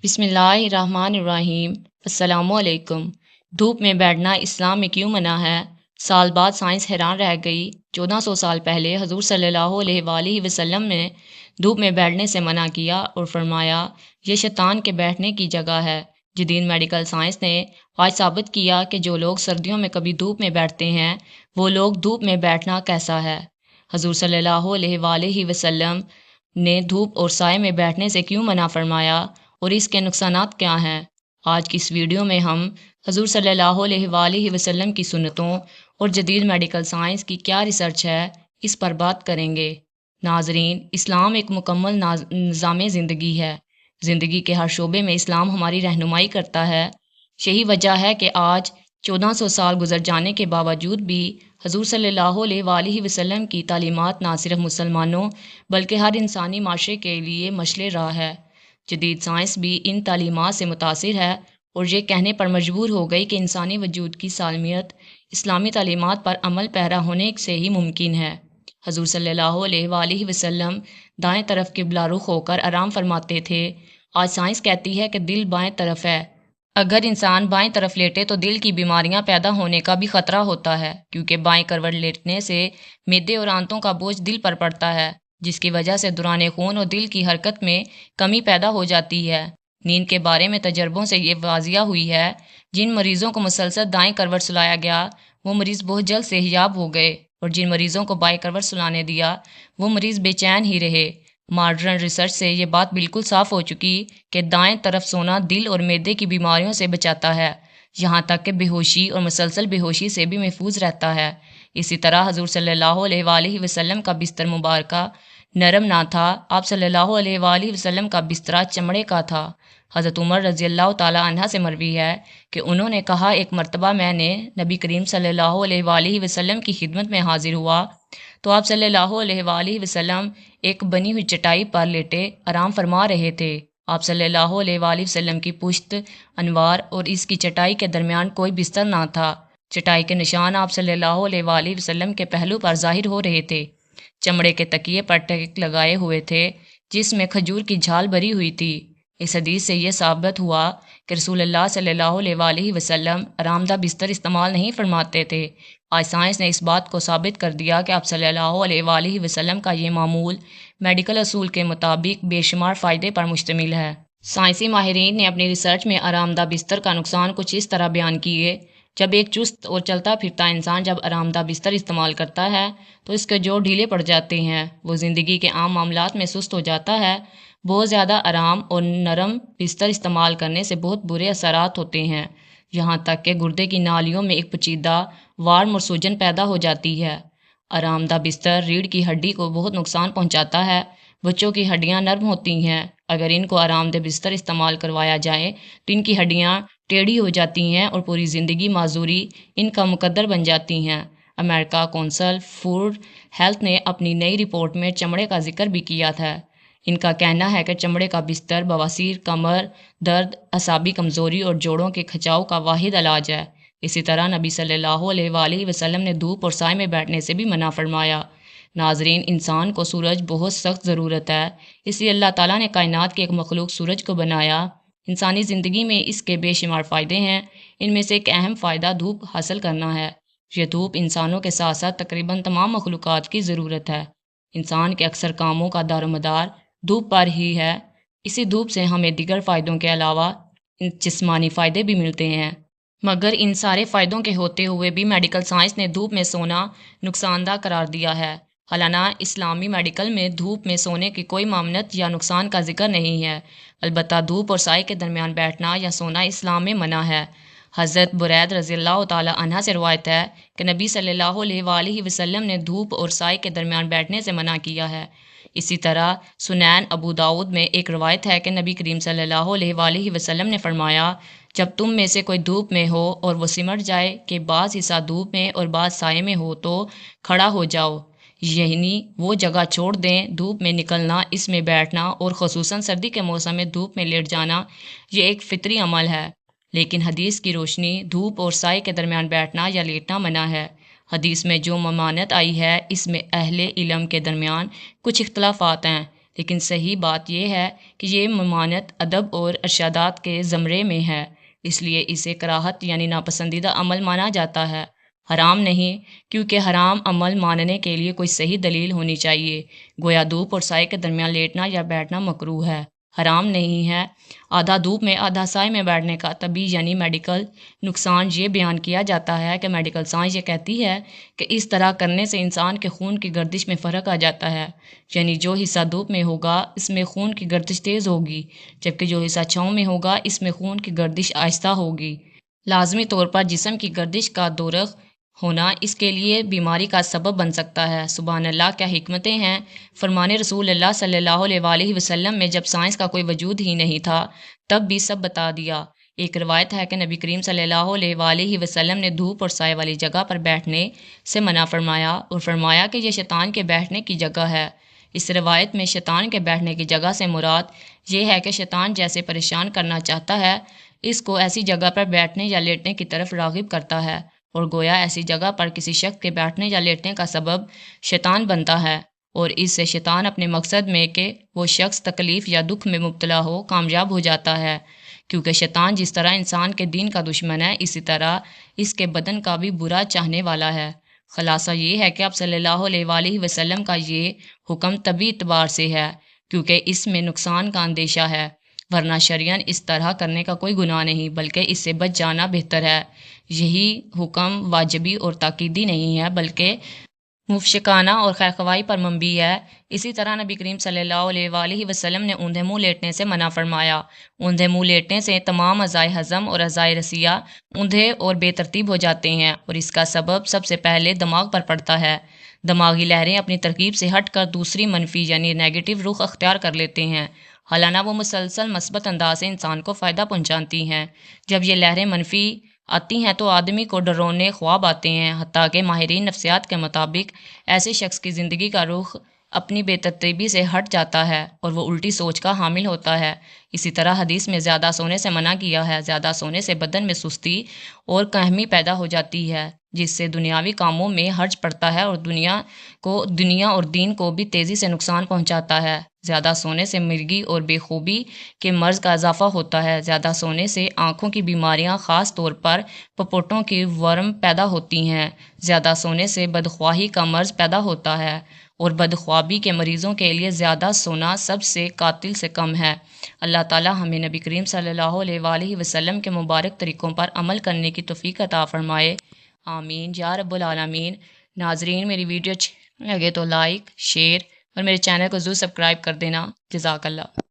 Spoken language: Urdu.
بسم اللہ الرحمن الرحیم۔ السلام علیکم۔ دھوپ میں بیٹھنا اسلام میں کیوں منع ہے؟ سال بعد سائنس حیران رہ گئی۔ 1400 سال پہلے حضور صلی اللہ علیہ وآلہ وسلم نے دھوپ میں بیٹھنے سے منع کیا اور فرمایا یہ شیطان کے بیٹھنے کی جگہ ہے۔ جدید میڈیکل سائنس نے آج ثابت کیا کہ جو لوگ سردیوں میں کبھی دھوپ میں بیٹھتے ہیں وہ لوگ دھوپ میں بیٹھنا کیسا ہے۔ حضور صلی اللہ علیہ وآلہ وسلم نے دھوپ اور سائے میں بیٹھنے سے کیوں منع فرمایا اور اس کے نقصانات کیا ہیں؟ آج کی اس ویڈیو میں ہم حضور صلی اللہ علیہ وآلہ وسلم کی سنتوں اور جدید میڈیکل سائنس کی کیا ریسرچ ہے اس پر بات کریں گے۔ ناظرین، اسلام ایک مکمل نظام زندگی ہے۔ زندگی کے ہر شعبے میں اسلام ہماری رہنمائی کرتا ہے۔ یہی وجہ ہے کہ آج 1400 سال گزر جانے کے باوجود بھی حضور صلی اللہ علیہ وآلہ وسلم کی تعلیمات نہ صرف مسلمانوں بلکہ ہر انسانی معاشرے کے لیے مشعل راہ ہے۔ جدید سائنس بھی ان تعلیمات سے متاثر ہے اور یہ کہنے پر مجبور ہو گئی کہ انسانی وجود کی سالمیت اسلامی تعلیمات پر عمل پیرا ہونے سے ہی ممکن ہے۔ حضور صلی اللہ علیہ وآلہ وسلم دائیں طرف قبلہ رخ ہو کر آرام فرماتے تھے۔ آج سائنس کہتی ہے کہ دل بائیں طرف ہے۔ اگر انسان بائیں طرف لیٹے تو دل کی بیماریاں پیدا ہونے کا بھی خطرہ ہوتا ہے، کیونکہ بائیں کروٹ لیٹنے سے معدے اور آنتوں کا بوجھ دل پر پڑتا ہے، جس کی وجہ سے دوران خون اور دل کی حرکت میں کمی پیدا ہو جاتی ہے۔ نیند کے بارے میں تجربوں سے یہ واضح ہوئی ہے، جن مریضوں کو مسلسل دائیں کروٹ سلایا گیا وہ مریض بہت جلد صحتیاب ہو گئے، اور جن مریضوں کو بائیں کروٹ سلانے دیا وہ مریض بے چین ہی رہے۔ ماڈرن ریسرچ سے یہ بات بالکل صاف ہو چکی کہ دائیں طرف سونا دل اور معدے کی بیماریوں سے بچاتا ہے، یہاں تک کہ بے ہوشی اور مسلسل بے ہوشی سے بھی محفوظ رہتا ہے۔ اسی طرح حضور صلی اللہ علیہ وآلہ وسلم کا بستر مبارکہ نرم نہ تھا۔ آپ صلی اللہ علیہ وآلہ وسلم کا بستر چمڑے کا تھا۔ حضرت عمر رضی اللہ تعالی عنہ سے مروی ہے کہ انہوں نے کہا ایک مرتبہ میں نے نبی کریم صلی اللہ علیہ وآلہ وسلم کی خدمت میں حاضر ہوا تو آپ صلی اللہ علیہ وآلہ وسلم ایک بنی ہوئی چٹائی پر لیٹے آرام فرما رہے تھے۔ آپ صلی اللہ علیہ وآلہ وسلم کی پشت انوار اور اس کی چٹائی کے درمیان کوئی بستر نہ تھا۔ چٹائی کے نشان آپ صلی اللہ علیہ وآلہ وسلم کے پہلو پر ظاہر ہو رہے تھے۔ چمڑے کے تکیے پر ٹیک لگائے ہوئے تھے جس میں کھجور کی جھال بھری ہوئی تھی۔ اس حدیث سے یہ ثابت ہوا کہ رسول اللہ صلی اللہ علیہ وآلہ وسلم آرام دہ بستر استعمال نہیں فرماتے تھے۔ آج سائنس نے اس بات کو ثابت کر دیا کہ آپ صلی اللہ علیہ وآلہ وسلم کا یہ معمول میڈیکل اصول کے مطابق بے شمار فائدے پر مشتمل ہے۔ سائنسی ماہرین نے اپنی ریسرچ میں آرام دہ بستر کا نقصان کچھ اس طرح بیان کیے۔ جب ایک چست اور چلتا پھرتا انسان جب آرام دہ بستر استعمال کرتا ہے تو اس کے جوڑ ڈھیلے پڑ جاتے ہیں، وہ زندگی کے عام معاملات میں سست ہو جاتا ہے۔ بہت زیادہ آرام اور نرم بستر استعمال کرنے سے بہت برے اثرات ہوتے ہیں، یہاں تک کہ گردے کی نالیوں میں ایک پیچیدہ وارم اور سوجن پیدا ہو جاتی ہے۔ آرام دہ بستر ریڑھ کی ہڈی کو بہت نقصان پہنچاتا ہے۔ بچوں کی ہڈیاں نرم ہوتی ہیں، اگر ان کو آرام دہ بستر استعمال کروایا جائے تو ان کی ہڈیاں ٹیڑھی ہو جاتی ہیں اور پوری زندگی معذوری ان کا مقدر بن جاتی ہیں۔ امریکہ کونسل فوڈ ہیلتھ نے اپنی نئی رپورٹ میں چمڑے کا ذکر بھی کیا تھا۔ ان کا کہنا ہے کہ چمڑے کا بستر بواسیر، کمر درد، اعصابی کمزوری اور جوڑوں کے کھچاؤ کا واحد علاج ہے۔ اسی طرح نبی صلی اللہ علیہ وآلہ وسلم نے دھوپ اور سائے میں بیٹھنے سے بھی منع فرمایا۔ ناظرین، انسان کو سورج بہت سخت ضرورت ہے، اس لیے اللہ تعالیٰ نے کائنات کی ایک مخلوق سورج کو بنایا۔ انسانی زندگی میں اس کے بے شمار فائدے ہیں، ان میں سے ایک اہم فائدہ دھوپ حاصل کرنا ہے۔ یہ دھوپ انسانوں کے ساتھ ساتھ تقریباً تمام مخلوقات کی ضرورت ہے۔ انسان کے اکثر کاموں کا دار و مدار دھوپ پر ہی ہے۔ اسی دھوپ سے ہمیں دیگر فائدوں کے علاوہ جسمانی فائدے بھی ملتے ہیں، مگر ان سارے فائدوں کے ہوتے ہوئے بھی میڈیکل سائنس نے دھوپ میں سونا نقصان دہ قرار دیا ہے۔ حالانہ اسلامی میڈیکل میں دھوپ میں سونے کی کوئی ممانعت یا نقصان کا ذکر نہیں ہے، البتہ دھوپ اور سائے کے درمیان بیٹھنا یا سونا اسلام میں منع ہے۔ حضرت برید رضی اللہ تعالی عنہ سے روایت ہے کہ نبی صلی اللہ علیہ وآلہ وسلم نے دھوپ اور سائے کے درمیان بیٹھنے سے منع کیا ہے۔ اسی طرح سنن ابو داؤد میں ایک روایت ہے کہ نبی کریم صلی اللہ علیہ وآلہ وسلم نے فرمایا، جب تم میں سے کوئی دھوپ میں ہو اور وہ سمٹ جائے کہ بعض حصہ دھوپ میں اور بعض سائے میں ہو تو کھڑا ہو جاؤ، یعنی وہ جگہ چھوڑ دیں۔ دھوپ میں نکلنا، اس میں بیٹھنا اور خصوصاً سردی کے موسم میں دھوپ میں لیٹ جانا یہ ایک فطری عمل ہے، لیکن حدیث کی روشنی دھوپ اور سائے کے درمیان بیٹھنا یا لیٹنا منع ہے۔ حدیث میں جو ممانعت آئی ہے اس میں اہل علم کے درمیان کچھ اختلافات ہیں، لیکن صحیح بات یہ ہے کہ یہ ممانعت ادب اور ارشادات کے زمرے میں ہے، اس لیے اسے کراہت یعنی ناپسندیدہ عمل مانا جاتا ہے، حرام نہیں، کیونکہ حرام عمل ماننے کے لیے کوئی صحیح دلیل ہونی چاہیے۔ گویا دھوپ اور سائے کے درمیان لیٹنا یا بیٹھنا مکروہ ہے، حرام نہیں ہے۔ آدھا دھوپ میں آدھا سائے میں بیٹھنے کا طبی یعنی میڈیکل نقصان یہ بیان کیا جاتا ہے کہ میڈیکل سائنس یہ کہتی ہے کہ اس طرح کرنے سے انسان کے خون کی گردش میں فرق آ جاتا ہے، یعنی جو حصہ دھوپ میں ہوگا اس میں خون کی گردش تیز ہوگی، جبکہ جو حصہ چھاؤں میں ہوگا اس میں خون کی گردش آہستہ ہوگی۔ لازمی طور پر جسم کی گردش کا دورخ ہونا اس کے لیے بیماری کا سبب بن سکتا ہے۔ سبحان اللہ، کیا حکمتیں ہیں! فرمان رسول اللہ صلی اللہ علیہ وآلہ وسلم میں جب سائنس کا کوئی وجود ہی نہیں تھا تب بھی سب بتا دیا۔ ایک روایت ہے کہ نبی کریم صلی اللہ علیہ وآلہ وسلم نے دھوپ اور سائے والی جگہ پر بیٹھنے سے منع فرمایا اور فرمایا کہ یہ شیطان کے بیٹھنے کی جگہ ہے۔ اس روایت میں شیطان کے بیٹھنے کی جگہ سے مراد یہ ہے کہ شیطان جیسے پریشان کرنا چاہتا ہے اس کو ایسی جگہ پر بیٹھنے یا لیٹنے کی طرف راغب کرتا ہے، اور گویا ایسی جگہ پر کسی شخص کے بیٹھنے یا لیٹنے کا سبب شیطان بنتا ہے، اور اس سے شیطان اپنے مقصد میں کہ وہ شخص تکلیف یا دکھ میں مبتلا ہو کامیاب ہو جاتا ہے، کیونکہ شیطان جس طرح انسان کے دین کا دشمن ہے اسی طرح اس کے بدن کا بھی برا چاہنے والا ہے۔ خلاصہ یہ ہے کہ اب صلی اللہ علیہ وآلہ وسلم کا یہ حکم طبی اعتبار سے ہے کیونکہ اس میں نقصان کا اندیشہ ہے، ورنہ شرعاً اس طرح کرنے کا کوئی گناہ نہیں بلکہ اس سے بچ جانا بہتر ہے۔ یہی حکم واجبی اور تاکیدی نہیں ہے بلکہ مفشکانہ اور خیرخواہی پر مبنی ہے۔ اسی طرح نبی کریم صلی اللہ علیہ وآلہ وسلم نے اوندھے منہ لیٹنے سے منع فرمایا۔ اوندھے منہ لیٹنے سے تمام اعضائے ہضم اور اعضائے رسیہ اوندھے اور بے ترتیب ہو جاتے ہیں، اور اس کا سبب سب سے پہلے دماغ پر پڑتا ہے۔ دماغی لہریں اپنی ترکیب سے ہٹ کر دوسری منفی یعنی نیگیٹو رخ اختیار کر لیتے ہیں، حالانہ وہ مسلسل مثبت انداز سے انسان کو فائدہ پہنچاتی ہیں۔ جب یہ لہریں منفی آتی ہیں تو آدمی کو ڈرونے خواب آتے ہیں، حتیٰ کہ ماہرین نفسیات کے مطابق ایسے شخص کی زندگی کا رخ اپنی بے ترتیبی سے ہٹ جاتا ہے اور وہ الٹی سوچ کا حامل ہوتا ہے۔ اسی طرح حدیث میں زیادہ سونے سے منع کیا ہے۔ زیادہ سونے سے بدن میں سستی اور کہمی پیدا ہو جاتی ہے جس سے دنیاوی کاموں میں حرج پڑتا ہے اور دنیا اور دین کو بھی تیزی سے نقصان پہنچاتا ہے۔ زیادہ سونے سے مرگی اور بے خوبی کے مرض کا اضافہ ہوتا ہے۔ زیادہ سونے سے آنکھوں کی بیماریاں خاص طور پر پپوٹوں کی ورم پیدا ہوتی ہیں۔ زیادہ سونے سے بدخواہی کا مرض پیدا ہوتا ہے اور بدخوابی کے مریضوں کے لیے زیادہ سونا سب سے قاتل سے کم ہے۔ اللہ تعالی ہمیں نبی کریم صلی اللہ علیہ وآلہ وسلم کے مبارک طریقوں پر عمل کرنے کی توفیق عطا فرمائے، آمین یا رب العالمین۔ ناظرین، میری ویڈیو اچھی لگے تو لائک، شیئر اور میرے چینل کو ضرور سبسکرائب کر دینا۔ جزاک اللہ۔